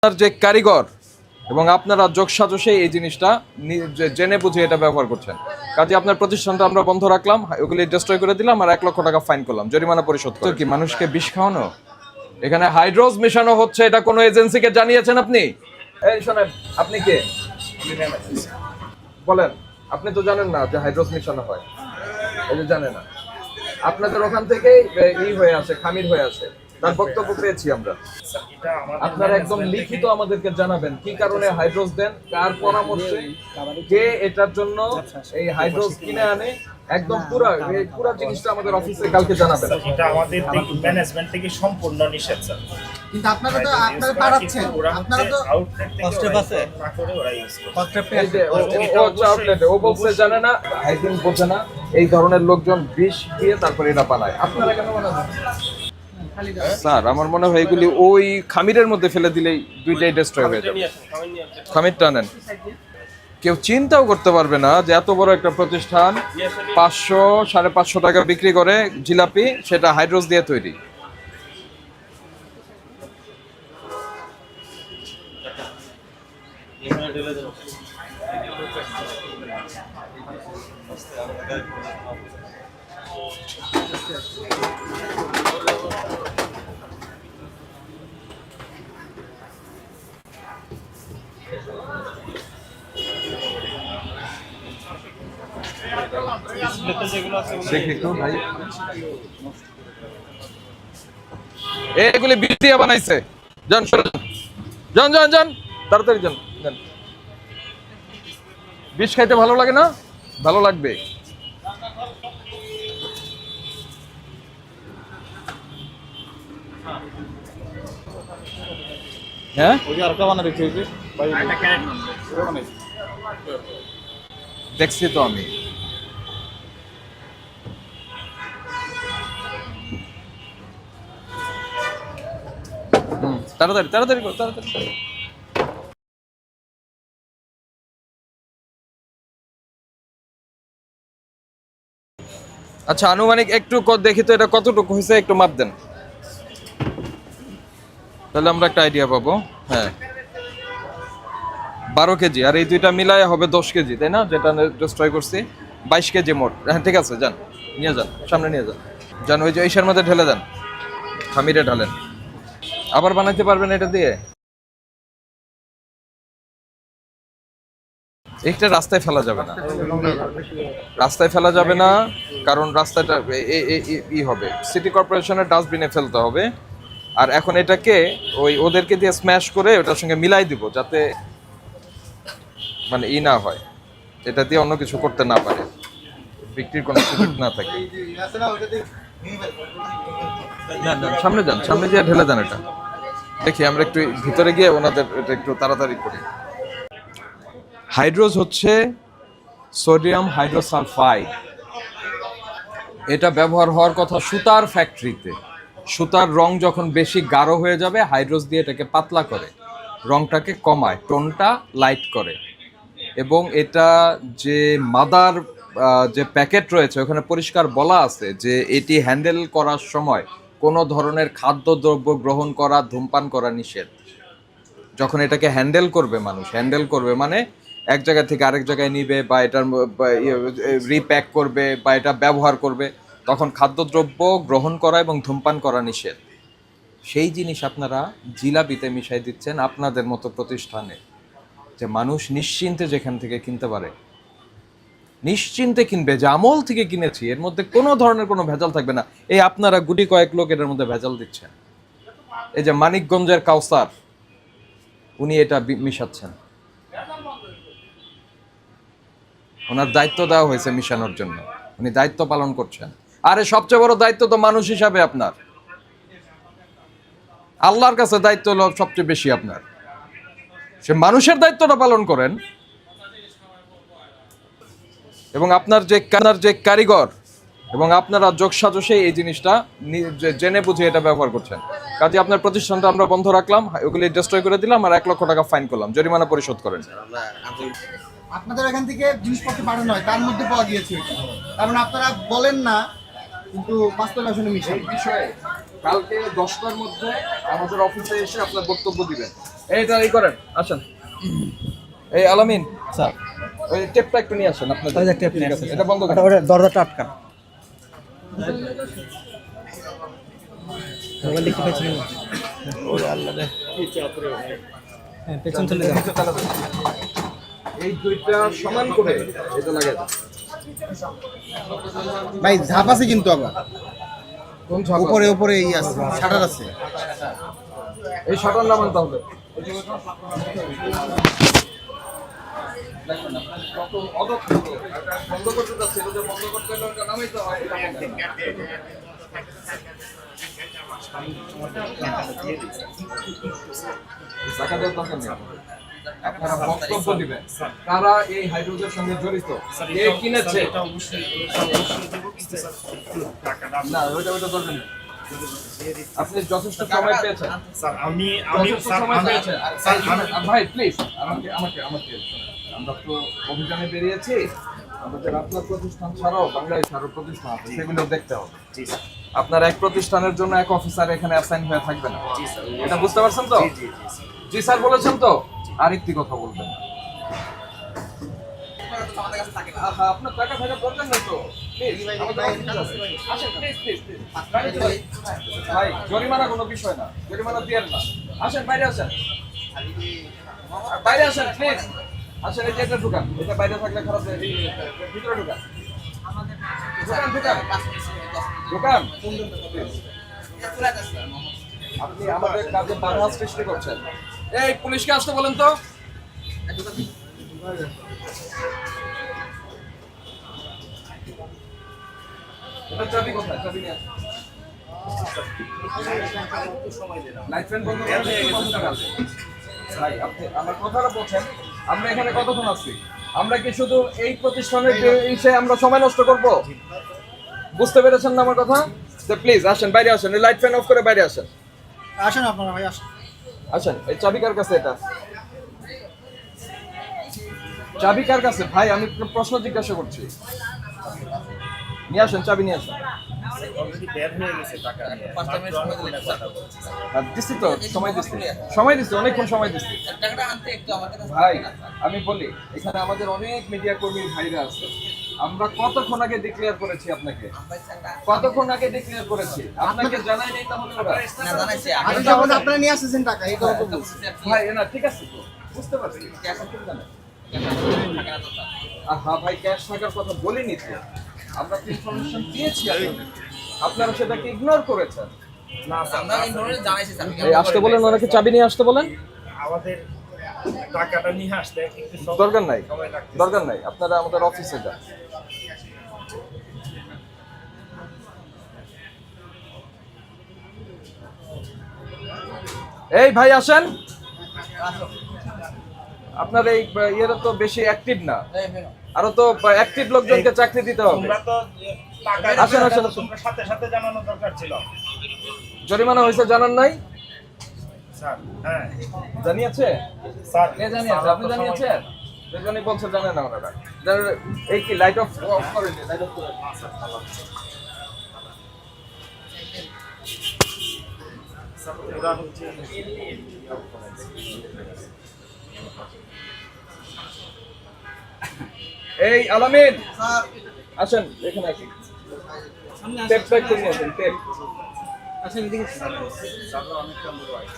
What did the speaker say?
আপনার যে কারিগর এবং আপনারা যোগসাজশে এই জিনিসটা জেনে বুঝে এটা ব্যবহার করছেন, কাজে আপনার প্রতিষ্ঠানটা আমরা বন্ধ রাখলাম, ওগুলি ডিস্ট্রয় করে দিলাম আর 1 লক্ষ টাকা ফাইন করলাম, জরিমানা পরিশোধ করে। কি মানুষকে বিষ খাওয়ানো? এখানে হাইড্রোজ মেশানো হচ্ছে, এটা কোনো এজেন্সিকে জানিয়েছেন আপনি? এই শোনেন, আপনি কে বলেন? আপনি তো জানেন না যে হাইড্রোজ মেশানো হয়, এই যে জানেন না, আপনাদের ওখান থেকেই ই হয়ে আছে, খামির হয়ে আছে। তার বক্তব্য পেয়েছি আমরা। আপনারা একদম লিখিত আমাদেরকে জানাবেন কি কারণে হাইড্রোজ দেন, কার পরামর্শে, কে এটার জন্য এই হাইড্রোজ কিনে আনে, একদম পুরো জিনিসটা আমাদের অফিসে কালকে জানাবেন। এটা আমাদের ম্যানেজমেন্ট থেকে সম্পূর্ণ নিষেধ স্যার। কিন্তু আপনারা পাঠাচ্ছেন, আপনারা তো কস্টেপ আছে না করে ওরা ইউজ করে। কস্টেপ এই যে আউটলেটে ও বলছে জানে না, হাইজিন বোঝে না, এই ধরনের লোকজন বিষ দিয়ে তারপরে এটা বানায়। আপনারা কেন বানাবেন স্যার? আমার মনে হয় এগুলি ওই খামিরের মধ্যে ফেলে দিলেই দুইটাই ডিস্ট্রয় হয়ে যাবে। খামিরটা নেন। কেউ চিন্তাও করতে পারবে না যে এত বড় একটা প্রতিষ্ঠান 500-550 টাকা বিক্রি করে জিলাপি, সেটা হাইড্রোজ দিয়ে তৈরি। দেখি একটু ভাই, এগুলি বিষ দিয়ে বানাইছে। যান যান যান যান, তাড়াতাড়ি যান। বিষ খাইতে ভালো লাগে না? ভালো লাগবে। হ্যাঁ, দেখছি তো আমি। তাড়াতাড়ি তাড়াতাড়ি করো, তাড়াতাড়ি। আচ্ছা, আনুমানিক একটু দেখি তো এটা কতটুকু হয়েছে, একটু মাপ দেন, তাহলে আমরা একটা আইডিয়া পাবো। হ্যাঁ, 12 কেজি, আর এই দুইটা মিলায় হবে 10 কেজি, তাই না? যেটা ডিস্ট্রয় করছি 22 কেজি মোট। হ্যাঁ ঠিক আছে, যান নিয়ে যান, সামনে নিয়ে যান। যান ওই যে এইসার মধ্যে ঢেলে দেন, খামিরে ঢালেন। আবার বানাইতে পারবেন এটা দিয়ে? একটা রাস্তায় ফেলা যাবে না, রাস্তায় ফেলা যাবে না, কারণ রাস্তাটা ই হবে, সিটি কর্পোরেশনের ডাস্টবিনে ফেলতে হবে। আর এখন এটাকে ওদেরকে দিয়ে স্ম্যাশ করে ওটার সঙ্গে মিলাই দিব, যাতে মানে না হয়, এটা দিয়ে অন্য কিছু করতে না পারে, বিক্রির কোনো সুযোগ না থাকে। সামনে যান, সামনে দিয়ে ঢেলে দেন এটা। দেখি আমরা একটু ভিতরে গিয়ে ওনাদের এটা একটু তাড়াতাড়ি করি। হাইড্রোজ হচ্ছে সোডিয়াম হাইড্রোসালফাইড। এটা ব্যবহার হওয়ার কথা সুতার ফ্যাক্টরিতে। সুতার রং যখন বেশি গাঢ় হয়ে যাবে, হাইড্রোজ দিয়ে এটাকে পাতলা করে, রংটাকে কমায়, টোনটা লাইট করে। এবং এটা যে মাদার যে প্যাকেট রয়েছে ওখানে পরিষ্কার বলা আছে যে এটি হ্যান্ডেল করার সময় কোনো ধরনের খাদ্যদ্রব্য গ্রহণ করা, ধূমপান করা নিষেধ। যখন এটাকে হ্যান্ডেল করবে মানুষ, হ্যান্ডেল করবে মানে এক জায়গা থেকে আরেক জায়গায় নিবে, বা এটার রিপ্যাক করবে, বা এটা ব্যবহার করবে, তখন খাদ্যদ্রব্য গ্রহণ করা এবং ধূমপান করা নিষেধ। সেই জিনিস আপনারা জিলাপিতে মিশাই দিচ্ছেন আপনাদের মতো প্রতিষ্ঠানে, যে মানুষ নিশ্চিন্তে যেখান থেকে কিনতে পারে, নিশ্চিন্তে কিনবে, যে আমল থেকে কিনেছি, এর মধ্যে কোনো ধরনের কোনো ভেজাল থাকবে না। এই আপনারা গুটি কয়েক লোক এটার মধ্যে ভেজাল দিচ্ছেন। এই যে মানিকগঞ্জের কাউসার, উনি এটা মিশাচ্ছেন, ওনার দায়িত্ব দেওয়া হয়েছে মিশানোর জন্য, উনি দায়িত্ব পালন করছেন। আরে সবচেয়ে বড় দায়িত্ব তো মানুষ হিসাবে আপনার, আল্লাহর কাছে দায়িত্ব হলো সবচেয়ে বেশি আপনার। সে মানুষের দায়িত্বটা পালন করেন। এবং আপনার যে কারিগর এবং আপনারা যোগসাজশে এই জিনিসটা জেনে বুঝে এটা ব্যবহার করছেন, কাজে আপনার প্রতিষ্ঠানটা আমরা বন্ধ রাখলাম, ওগুলি ডিস্ট্রয় করে দিলাম আর 1 লক্ষ টাকা ফাইন করলাম, জরিমানা পরিশোধ করেন। আপনাদের এখান থেকে জিনিসপত্র পাঠানো হয়, তার মধ্যে পাওয়া গিয়েছে, কারণ আপনারা বলেন না, কিন্তু বাস্তবায়নে মিশে এই বিষয়ে কালকে 10টার মধ্যে আমাদের অফিসে এসে আপনার বক্তব্য দিবেন। এইটা এই করেন, আসেন। এই আলামিন স্যার ওই টেপটা একটু নিয়ে আসেন আপনার। ওই যে টেপ নিয়ে ঠিক আসছি, আছে, এটা বন্ধ ওটা করেন। ওটা দরজাটা আটকান। মোবাইল দেখতে পাচ্ছি না। ওরে আল্লাহ রে। হ্যাঁ, পেছন চলে যাও। এই দুইটা সমান করে এটা লাগাই দাও। ভাই ধাপ আছে কিন্তু আবার কোন ছাপা? উপরে উপরে এই আছে শাটার আছে। এই শাটার নামান তাহলে। কত অদক্ষ বন্ধ করতে যাচ্ছে, এটা যে বন্ধ করতে হলে ওটা নামাইতে হয়। টাকা দেওয়ার দরকার নেই। আপনারা বক্তব্য দিবেন কারা এই হাইড্রোজেনের সঙ্গে জড়িত, কে কিনেছে। এটা অবশ্যই দেবো, কিন্তু স্যার একটু টাকাটা না ওইটা দরকার নেই। আপনি যথেষ্ট সময় পেয়েছেন। স্যার আমি যথেষ্ট স্যার সময় আমি পেয়েছেন। স্যার ভাই প্লিজ আমাকে আমরা তো অভিযানে বেরিয়েছি, আমাদের আপনার প্রতিষ্ঠান ছাড়াও বাংলাদেশ আরো প্রতিষ্ঠান আছে, সেগুলো দেখতে হবে। জি স্যার, আপনার এক প্রতিষ্ঠানের জন্য এক অফিসার এখানে অ্যাসাইন হয়ে থাকবে না। জি স্যার, এটা বুঝতে পারছেন তো? জি স্যার। জি স্যার বলেছেন তো? আরেকটি কথা বলবেন। আহা, আপনার টাকা থাকা দরকার নেই তো। Please, আমাদের অফিস আছে। আসেন, please. ভাই, জরিমানা কোনো বিষয় না। জরিমানা দিয়েন না। আসেন, বাইরে আসেন। বাইরে আসেন, প্লিজ। আসেন, এই যে এটা ঢুকান। এটা বাইরে থাকলে খারাপ হয়ে যাবে। ভিতরে ঢুকান। ঢুকান। Please। আপনি আমাদের কাজে বাধা সৃষ্টি করছেন। এই পুলিশকে আসতে বলেন তো। এটা চাবি কোথায়? চাবি নিয়ে আসুন। লাইট ফ্যান বন্ধ করে ভাই, আপনি আমার কথাটা বলছেন। আমরা এখানে কতক্ষণ আছি? আমরা কি শুধু এই প্রতিষ্ঠানের এসে আমরা সময় নষ্ট করব? বুঝতে পেরেছেন না আমার কথা? প্লিজ আসেন, বাইরে আসেন। লাইট ফ্যান অফ করে বাইরে আসেন। আসেন আপনারা ভাই আসেন। আসেন। এই চাবি কার কাছে? এটা চাবি কার কাছে? ভাই আমি প্রশ্ন জিজ্ঞাসা করছি। নিয়ে আসেন, চাবি নিয়ে আসেন। অলরেডি বের হয়ে গেছে টাকা নিয়ে। দিচ্ছি তো, সময় দিচ্ছি, অনেকক্ষণ সময় দিচ্ছি। ভাই আমি বলি, এখানে আমাদের অনেক মিডিয়া কর্মী ভাইরা আছে। আমরা কতক্ষণ আগে ডিক্লেয়ার করেছি আপনাকে? কতক্ষণ আগে ডিক্লেয়ার করেছি? আপনাকে জানাই নাই তাহলে ওরা? আমি যখন আপনারা নিয়ে আসতেছেন টাকা এটা তো বলছি। ভাই না ঠিক আছে তো, বুঝতে পারছি। হ্যাঁ ভাই, ক্যাশ থাকার কথা বলিনি তো। আমরা তো ইনফরমেশন দিয়েছি আপনাদের। আপনারা সেটাকে ইগনোর করেছেন। না স্যার, এই আসতে বলেন, ওনাকে চাবি নিয়ে আসতে বলেন। আমাদের টাকাটা নিয়ে আসতে একটু দরকার নাই, সময় লাগবে। দরকার নাই। আপনারা আমাদের অফিসে যান। এই ভাই আসেন। আপনার এই ইয়েরা তো বেশি অ্যাক্টিভ না, আরো তো অ্যাক্টিভ লোকজনকে চাকরি দিতে হবে। তোমরা তো টাকা আসেন, আসেন, আসেন। তোমরা সাথে সাথে জানানো দরকার ছিল জরিমানা হয়েছে জানান নাই? স্যার। হ্যাঁ জানিয়েছে? স্যার, কে জানিয়েছে? আপনি জানিয়েছেন? যেজন্যই বলছে জানেন না ওনারা। এই কি লাইট অফ করেন? লাইট অফ করেন। স্যার ওরা হচ্ছে এই আলামিন আসেন, এখানে আসেন। টেপ প্যাক করে নিয়ে আসেন, টেপ। আসেন এদিকে। স্যার অনেকটা বড় হয়।